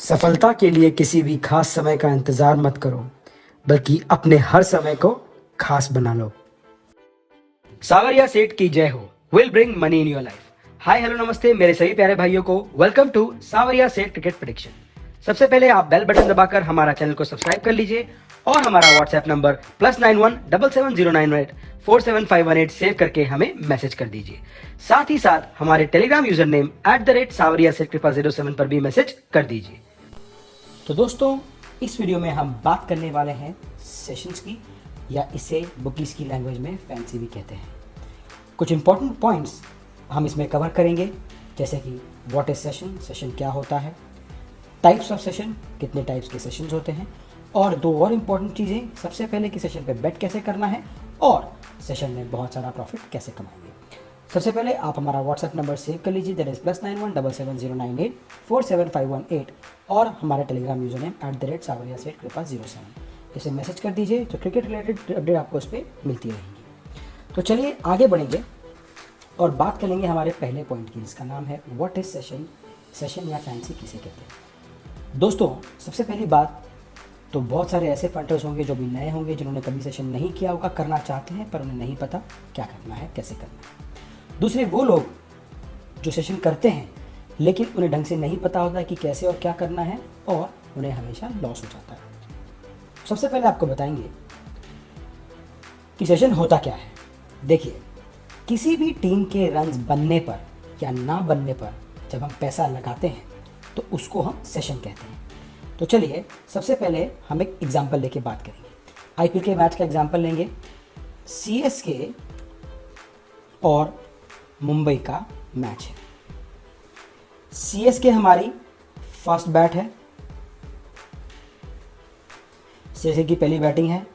सफलता के लिए किसी भी खास समय का इंतजार मत करो, बल्कि अपने हर समय को खास बना लो। सावरिया सेठ की जय हो। Will bring money in your life. Hi hello नमस्ते मेरे सभी प्यारे भाइयों को, वेलकम टू सावरिया सेठ क्रिकेट प्रेडिक्शन। सबसे पहले आप बेल बटन दबाकर हमारा चैनल को सब्सक्राइब कर लीजिए और हमारा व्हाट्सएप नंबर +917709947518 सेव करके हमें मैसेज कर दीजिए। साथ ही साथ हमारे टेलीग्राम यूजर नेम @savariya07 पर भी मैसेज कर दीजिए। तो दोस्तों, इस वीडियो में हम बात करने वाले हैं सेशंस की, या इसे बुकीज की लैंग्वेज में फैंसी भी कहते हैं। कुछ इंपॉर्टेंट पॉइंट्स हम इसमें कवर करेंगे, जैसे कि व्हाट इज सेशन, सेशन क्या होता है, टाइप्स ऑफ सेशन, कितने टाइप्स के सेशंस होते हैं, और दो और इम्पॉर्टेंट चीज़ें, सबसे पहले कि सेशन पे बेट कैसे करना है और सेशन में बहुत सारा प्रॉफिट कैसे कमाएंगे। सबसे पहले आप हमारा व्हाट्सएप नंबर सेव कर लीजिए, दैट इज +917709847518, और हमारा टेलीग्राम यूजर नेम @savariya07 इसे मैसेज कर दीजिए, तो क्रिकेट रिलेटेड अपडेट आपको उस पर मिलती रहेंगी। तो चलिए आगे बढ़ेंगे और बात करेंगे हमारे पहले पॉइंट की, जिसका नाम है व्हाट इज सेशन, सेशन या फैंसी किसे कहते हैं। दोस्तों, सबसे पहली बात तो बहुत सारे ऐसे पंटर्स होंगे जो भी नए होंगे, जिन्होंने कभी सेशन नहीं किया होगा, करना चाहते हैं पर उन्हें नहीं पता क्या करना है, कैसे करना है। दूसरे वो लोग जो सेशन करते हैं लेकिन उन्हें ढंग से नहीं पता होता है कि कैसे और क्या करना है, और उन्हें हमेशा लॉस हो जाता है। सबसे पहले आपको बताएंगे कि सेशन होता क्या है। देखिए, किसी भी टीम के रन्स बनने पर या ना बनने पर जब हम पैसा लगाते हैं तो उसको हम सेशन कहते हैं। तो चलिए सबसे पहले हम एक एग्जांपल लेके बात करेंगे। आईपीएल के मैच का एग्जांपल लेंगे। सीएसके और मुंबई का मैच है। सीएसके हमारी फर्स्ट बैट है, सीएसके की पहली बैटिंग है।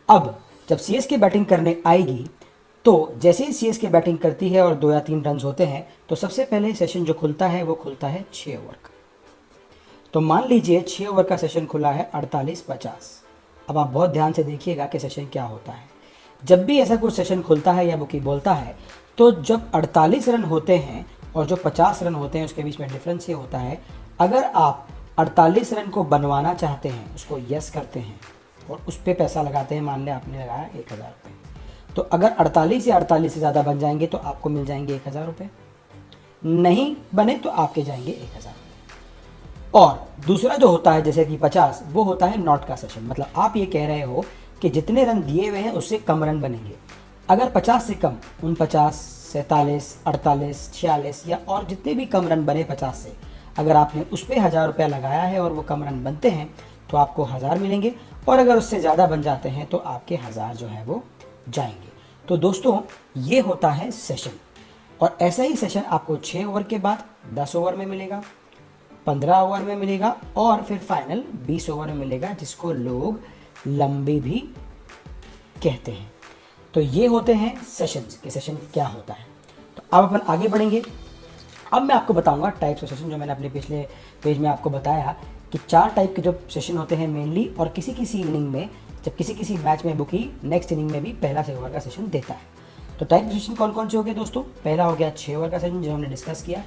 अब जब सीएसके बैटिंग करने आएगी तो जैसे ही सीएसके बैटिंग करती है और 2 या 3 रन होते हैं तो सबसे पहले सेशन जो खुलता है वो खुलता है 6 ओवर का। तो मान लीजिए 6 ओवर का सेशन खुला है 48-50। अब आप बहुत ध्यान से देखिएगा कि सेशन क्या होता है। जब भी ऐसा कुछ सेशन खुलता है या बुकी बोलता है तो जब 48 रन होते हैं और जो 50 रन होते हैं उसके बीच में डिफरेंस ये होता है, अगर आप 48 रन को बनवाना चाहते हैं, उसको यस करते हैं और उस पर पैसा लगाते हैं, मान लें आपने लगाया 1000 रुपये, तो अगर 48 या 48 से ज़्यादा बन जाएंगे तो आपको मिल जाएंगे 1000 रुपये, नहीं बने तो आपके जाएंगे 1000। और दूसरा जो होता है जैसे कि 50, वो होता है नॉट का सेशन। मतलब आप ये कह रहे हो कि जितने रन दिए हुए हैं उससे कम रन बनेंगे। अगर 50 से कम 49, 47, 48, 46 या और जितने भी कम रन बने 50 से, अगर आपने उस पर 1000 रुपया लगाया है और वो कम रन बनते हैं तो आपको 1000 मिलेंगे, और अगर उससे ज़्यादा बन जाते हैं तो आपके 1000 जो है वो जाएंगे। तो दोस्तों, ये होता है सेशन। और ऐसा ही सेशन आपको 6 ओवर के बाद 10 ओवर में मिलेगा, 15 ओवर में मिलेगा, और फिर फाइनल 20 ओवर में मिलेगा, जिसको लोग लंबी भी कहते हैं। तो ये होते हैं सेशंस, कि सेशन क्या होता है। तो अब अपन आगे बढ़ेंगे। अब मैं आपको बताऊंगा टाइप्स ऑफ सेशन, जो मैंने अपने पिछले पेज में आपको बताया कि 4 टाइप के जो सेशन होते हैं मेनली, और किसी किसी इनिंग में, जब किसी किसी मैच में बुकी नेक्स्ट इनिंग में भी पहला 6 ओवर का सेशन देता है। तो टाइप सेशन कौन कौन से हो गए दोस्तों? पहला हो गया 6 ओवर का सेशन, जो हमने डिस्कस किया।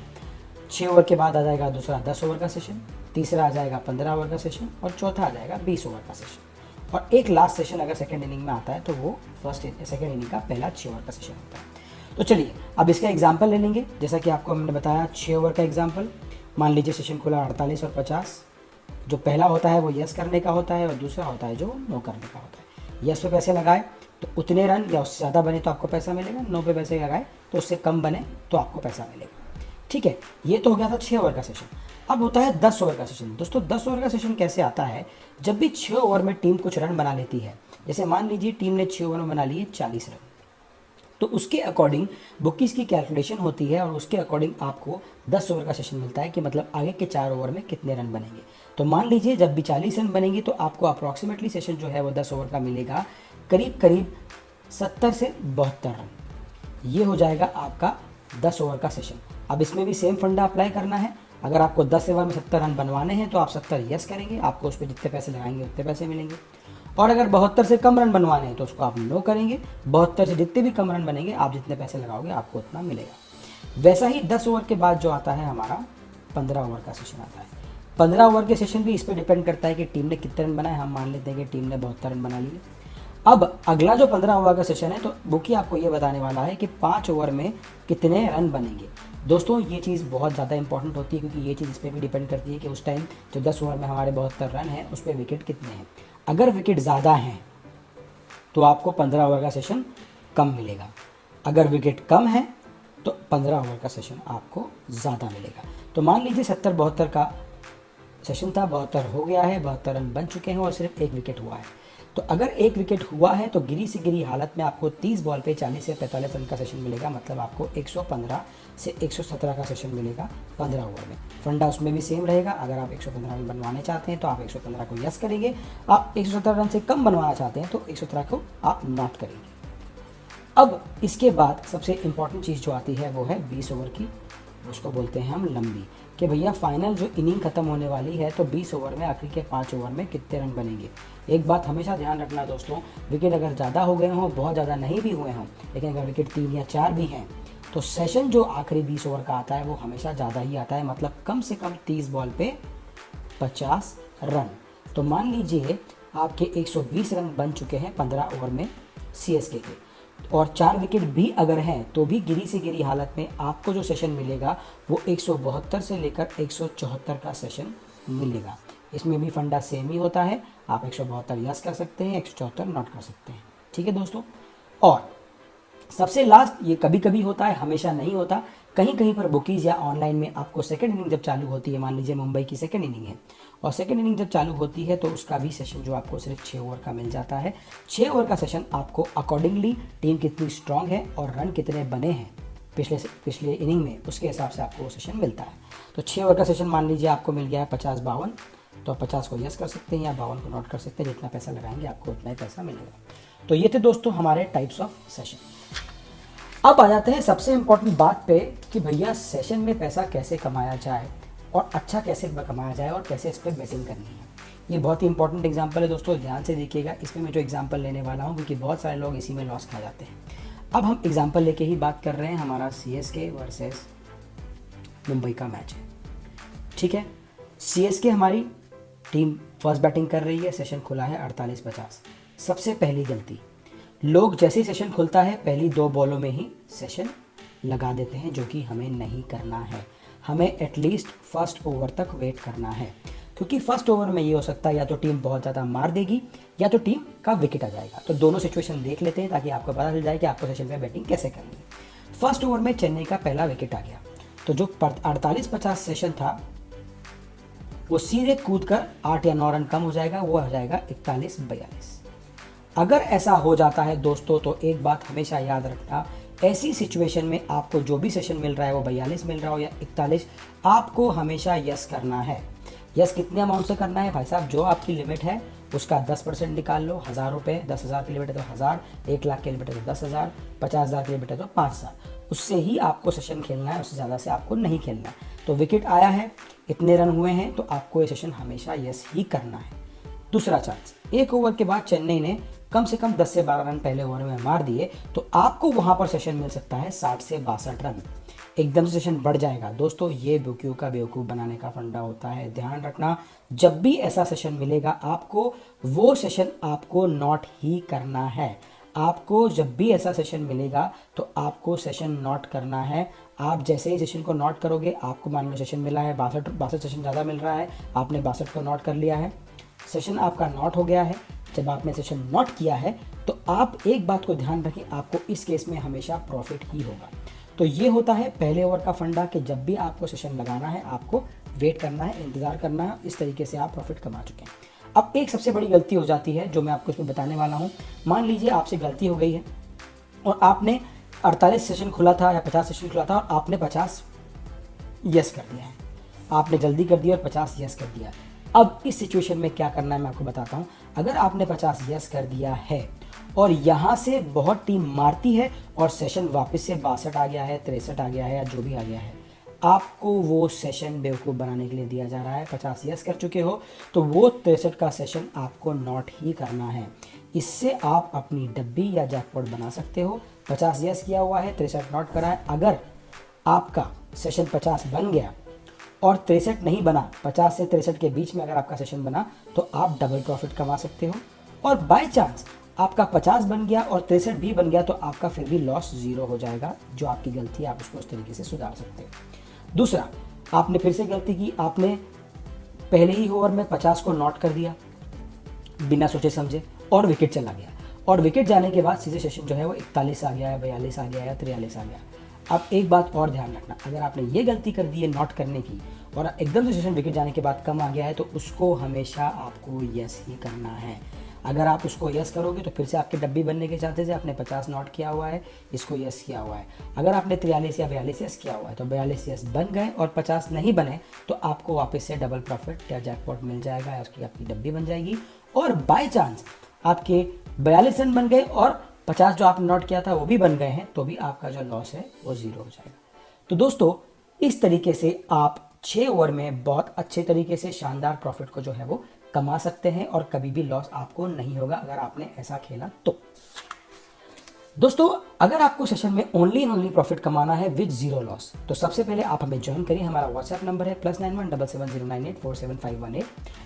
6 ओवर के बाद आ जाएगा दूसरा 10 ओवर का सेशन, तीसरा आ जाएगा 15 ओवर का सेशन, और चौथा आ जाएगा 20 ओवर का सेशन। और एक लास्ट सेशन अगर सेकेंड इनिंग में आता है तो वो सेकेंड इनिंग का पहला 6 ओवर का सेशन होता है। तो चलिए अब इसका एग्जाम्पल ले लेंगे। जैसा कि आपको हमने बताया 6 ओवर का एग्जाम्पल, मान लीजिए सेशन खुला 48 और 50। जो पहला होता है वो यस करने का होता है और दूसरा होता है जो नो करने का होता है। यस पे पैसे लगाए तो उतने रन या उससे ज़्यादा बने तो आपको पैसा मिलेगा, नो पे पैसे लगाए तो उससे कम बने तो आपको पैसा मिलेगा। ठीक है, ये तो हो गया था 6 ओवर का सेशन। अब होता है 10 ओवर का सेशन। दोस्तों, 10 ओवर का सेशन कैसे आता है? जब भी 6 ओवर में टीम कुछ रन बना लेती है, जैसे मान लीजिए टीम ने 6 ओवर में बना लिए 40 रन, तो उसके अकॉर्डिंग बुकीज़ की कैलकुलेशन होती है और उसके अकॉर्डिंग आपको 10 ओवर का सेशन मिलता है कि मतलब आगे के 4 ओवर में कितने रन बनेंगे। तो मान लीजिए जब भी 40 रन बनेंगे तो आपको अप्रॉक्सीमेटली सेशन जो है वो 10 ओवर का मिलेगा, करीब करीब 70 से 72 रन। ये हो जाएगा आपका 10 ओवर का सेशन। अब इसमें भी सेम फंडा अप्लाई करना है। अगर आपको 10 ओवर में 70 रन बनवाने हैं तो आप 70 यस करेंगे, आपको उस पर जितने पैसे लगाएंगे उतने पैसे मिलेंगे। और अगर 72 से कम रन बनवाने हैं तो उसको आप नो करेंगे। 72 से जितने भी कम रन बनेंगे, आप जितने पैसे लगाओगे आपको उतना मिलेगा। वैसा ही 10 ओवर के बाद जो आता है हमारा 15 ओवर का सेशन आता है। 15 ओवर के सेशन भी इस पर डिपेंड करता है कि टीम ने कितने रन बनाए। हम मान लेते हैं कि टीम ने 72 रन बना लिए। अब अगला जो 15 ओवर का सेशन है तो बुकी आपको ये बताने वाला है कि 5 ओवर में कितने रन बनेंगे। दोस्तों ये चीज़ बहुत ज़्यादा इंपॉर्टेंट होती है, क्योंकि ये चीज़ इस पर भी डिपेंड करती है कि उस टाइम जो 10 ओवर में हमारे 72 रन हैं उस पर विकेट कितने हैं। अगर विकेट ज़्यादा हैं तो आपको 15 ओवर का सेशन कम मिलेगा, अगर विकेट कम है तो 15 ओवर का सेशन आपको ज़्यादा मिलेगा। तो मान लीजिए 70-72 का सेशन था, 72 हो गया है, 72 रन बन चुके हैं और सिर्फ एक विकेट हुआ है। तो अगर एक विकेट हुआ है तो गिरी से गिरी हालत में आपको 30 बॉल पे 40 से 45 रन का सेशन मिलेगा, मतलब आपको 115 से 117 का सेशन मिलेगा 15 ओवर में। फंडा उसमें भी सेम रहेगा। अगर आप 115 रन बनवाने चाहते हैं तो आप 115 को यस करेंगे, आप 117 रन से कम बनवाना चाहते हैं तो 117 को आप नॉट करेंगे। अब इसके बाद सबसे इंपॉर्टेंट चीज़ जो आती है वो है 20 ओवर की, उसको बोलते हैं हम लंबी, कि भैया फाइनल जो इनिंग खत्म होने वाली है तो 20 ओवर में आखिरी के 5 ओवर में कितने रन बनेंगे। एक बात हमेशा ध्यान रखना दोस्तों, विकेट अगर ज़्यादा हो गए हों, बहुत ज़्यादा नहीं भी हुए हों, लेकिन अगर विकेट 3 या 4 भी हैं तो सेशन जो आखिरी 20 ओवर का आता है वो हमेशा ज़्यादा ही आता है, मतलब कम से कम 30 बॉल पे 50 रन। तो मान लीजिए आपके 120 रन बन चुके हैं 15 ओवर में सीएसके के, और 4 विकेट भी अगर हैं तो भी गिरी से गिरी हालत में आपको जो सेशन मिलेगा वो 172 से लेकर 174 का सेशन मिलेगा। इसमें भी फंडा सेम ही होता है, आप 172 यस कर सकते हैं, 174 नॉट कर सकते हैं। ठीक है दोस्तों। और सबसे लास्ट, ये कभी कभी होता है, हमेशा नहीं होता, कहीं कहीं पर बुकीज़ या ऑनलाइन में आपको सेकंड इनिंग जब चालू होती है, मान लीजिए मुंबई की सेकंड इनिंग है और सेकंड इनिंग जब चालू होती है तो उसका भी सेशन जो आपको सिर्फ 6 ओवर का मिल जाता है। 6 ओवर का सेशन आपको अकॉर्डिंगली टीम कितनी स्ट्रांग है और रन कितने बने हैं पिछले इनिंग में, उसके हिसाब से आपको वो सेशन मिलता है। तो 6 ओवर का सेशन मान लीजिए आपको मिल गया है 50-52, तो 50 को यस कर सकते हैं या 52 को नोट कर सकते हैं, जितना पैसा लगाएंगे आपको उतना ही पैसा मिलेगा। तो ये थे दोस्तों हमारे टाइप्स ऑफ सेशन। अब आ जाते हैं सबसे इंपॉर्टेंट बात पे कि भैया सेशन में पैसा कैसे कमाया जाए और अच्छा कैसे कमाया जाए और कैसे इस पर बेटिंग करनी है। ये बहुत ही इंपॉर्टेंट एग्जांपल है दोस्तों, ध्यान से देखिएगा। इसमें मैं जो एग्जांपल लेने वाला हूँ, क्योंकि बहुत सारे लोग इसी में लॉस खा जाते हैं। अब हम एग्जांपल लेके ही बात कर रहे हैं, हमारा सीएसके वर्सेस मुंबई का मैच है। ठीक है, सीएसके हमारी टीम फर्स्ट बैटिंग कर रही है, सेशन खुला है 48-50। सबसे पहली गलती, लोग जैसे ही सेशन खुलता है पहली 2 बॉलों में ही सेशन लगा देते हैं, जो कि हमें नहीं करना है। हमें एटलीस्ट फर्स्ट ओवर तक वेट करना है, क्योंकि फर्स्ट ओवर में ये हो सकता है या तो टीम बहुत ज़्यादा मार देगी या तो टीम का विकेट आ जाएगा। तो दोनों सिचुएशन देख लेते हैं ताकि आपको पता चल जाए कि आपको सेशन में बैटिंग कैसे करनी है। फर्स्ट ओवर में चेन्नई का पहला विकेट आ गया, तो जो 48-50 सेशन था वो सीधे कूद कर 8 या 9 रन कम हो जाएगा, वो हो जाएगा 41-42। अगर ऐसा हो जाता है दोस्तों तो एक बात हमेशा याद रखना, ऐसी सिचुएशन में आपको जो भी सेशन मिल रहा है वो 42 मिल रहा हो या 41, आपको हमेशा यस करना है। यस कितने अमाउंट से करना है भाई साहब, जो आपकी लिमिट है उसका 10% निकाल लो। 1000 रुपये, 10,000 की लिमिट है तो 1000, 1 लाख की लिमिट है तो 10,000, 50,000 की लिमिट है तो 5,000, उससे ही आपको सेशन खेलना है, उससे ज़्यादा से आपको नहीं खेलना है। तो विकेट आया है, इतने रन हुए हैं, तो आपको ये सेशन हमेशा यस ही करना है। दूसरा चांस, 1 ओवर के बाद चेन्नई ने कम से कम 10 से 12 रन पहले ओवर में मार दिए, तो आपको वहां पर सेशन मिल सकता है 60 से 62 रन। एकदम से सेशन बढ़ जाएगा दोस्तों। ये बुकियों का बेवकूफ़ बनाने का फंडा होता है, ध्यान रखना। जब भी ऐसा सेशन मिलेगा आपको, वो सेशन आपको नॉट ही करना है। आपको जब भी ऐसा सेशन मिलेगा तो आपको सेशन नोट करना है। आप जैसे ही सेशन को नोट करोगे, आपको मान लो सेशन मिला है 62 सेशन ज़्यादा मिल रहा है, आपने 62 को नोट कर लिया है, सेशन आपका नोट हो गया है। जब आपने सेशन नोट किया है तो आप एक बात को ध्यान रखें, आपको इस केस में हमेशा प्रॉफिट ही होगा। तो ये होता है पहले ओवर का फंडा कि जब भी आपको सेशन लगाना है आपको वेट करना है, इंतज़ार करना है। इस तरीके से आप प्रॉफिट कमा चुके हैं। अब एक सबसे बड़ी गलती हो जाती है जो मैं आपको इसमें बताने वाला हूँ। मान लीजिए आपसे गलती हो गई है और आपने 48 सेशन खुला था या 50 सेशन खुला था और आपने 50 यस कर दिया है, आपने जल्दी कर दिया और 50 यस कर दिया। अब इस सिचुएशन में क्या करना है मैं आपको बताता हूँ। अगर आपने 50 यस कर दिया है और यहाँ से बहुत टीम मारती है और सेशन वापस से 62 आ गया है, 63 आ गया है या जो भी आ गया है, आपको वो सेशन बेवकूफ़ बनाने के लिए दिया जा रहा है। 50 यस कर चुके हो तो वो 63 का सेशन आपको नॉट ही करना है। इससे आप अपनी डब्बी या जैकपॉट बना सकते हो। 50 यस किया हुआ है, 63 नॉट करा है। अगर आपका सेशन 50 बन गया और 63 नहीं बना, 50 से 63 के बीच में अगर आपका सेशन बना तो आप डबल प्रॉफिट कमा सकते हो। और बाय चांस आपका 50 बन गया और 63 भी बन गया तो आपका फिर भी लॉस 0 हो जाएगा। जो आपकी गलती है आप उसको उस तरीके से सुधार सकते हो। दूसरा, आपने फिर से गलती की, आपने पहले ही ओवर में 50 को नॉट कर दिया बिना सोचे समझे और विकेट चला गया, और विकेट जाने के बाद सीधे सेशन जो है वो 41 आ गया या 42 आ गया या 43 आ गया। अब एक बात और ध्यान रखना, अगर आपने ये गलती कर दी है नॉट करने की और एकदम से सेशन विकेट जाने के बाद कम आ गया है तो उसको हमेशा आपको यस ही करना है। अगर आप उसको यस करोगे तो फिर से आपके डब्बी बनने के चांसेस है। आपने 50 नॉट किया हुआ है, इसको यस किया हुआ है। अगर आपने 43 या 42 यस किया हुआ है तो 42 यस बन गए और 50 नहीं बने तो आपको वापस से डबल प्रॉफिट या जैकपॉट मिल जाएगा या उसकी आपकी डब्बी बन जाएगी। और बाय चांस आपके 42 रन बन गए और 50 जो आपने नोट किया था वो भी बन गए हैं तो भी आपका जो लॉस है वो 0 हो जाएगा। तो दोस्तों, इस तरीके से आप 6 ओवर में बहुत अच्छे तरीके से शानदार प्रॉफिट को जो है वो कमा सकते हैं और कभी भी लॉस आपको नहीं होगा अगर आपने ऐसा खेला तो। दोस्तों, अगर आपको सेशन में ओनली एंड ओनली प्रॉफिट कमाना है विद 0 लॉस तो सबसे पहले आप हमें ज्वाइन करिए। हमारा व्हाट्सएप नंबर है +917709847518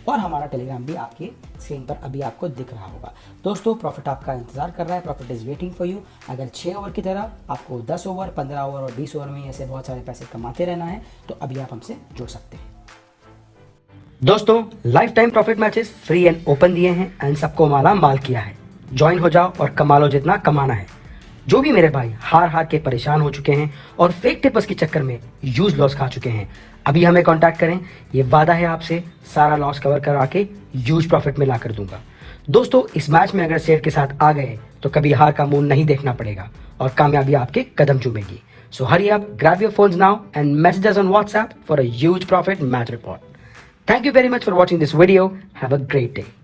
और हमारा टेलीग्राम भी आपकी स्क्रीन पर अभी आपको दिख रहा होगा। दोस्तों, प्रॉफिट आपका इंतजार कर रहा है, profit is waiting for you. अगर 6 ओवर की तरह आपको 10 ओवर, 15 ओवर और 20 ओवर में ऐसे बहुत सारे पैसे कमाते रहना है तो अभी आप हमसे जुड़ सकते हैं। दोस्तों, life time profit matches free and open दिए हैं एंड सबको माला माल किया है। ज्वाइन हो जाओ और कमा लो जितना कमाना है। जो भी मेरे भाई हार हार के परेशान हो चुके हैं और फेक टिपर्स के चक्कर में यूज लॉस खा चुके हैं, अभी हमें कांटेक्ट करें। ये वादा है आपसे, सारा लॉस कवर करा के यूज प्रॉफिट में ला कर दूंगा। दोस्तों, इस मैच में अगर शेयर के साथ आ गए तो कभी हार का मुंह नहीं देखना पड़ेगा और कामयाबी आपके कदम चूमेगी। So hurry up, grab your phones now and message us on WhatsApp for a huge profit match report. Thank you very much for watching this video. Have a great day.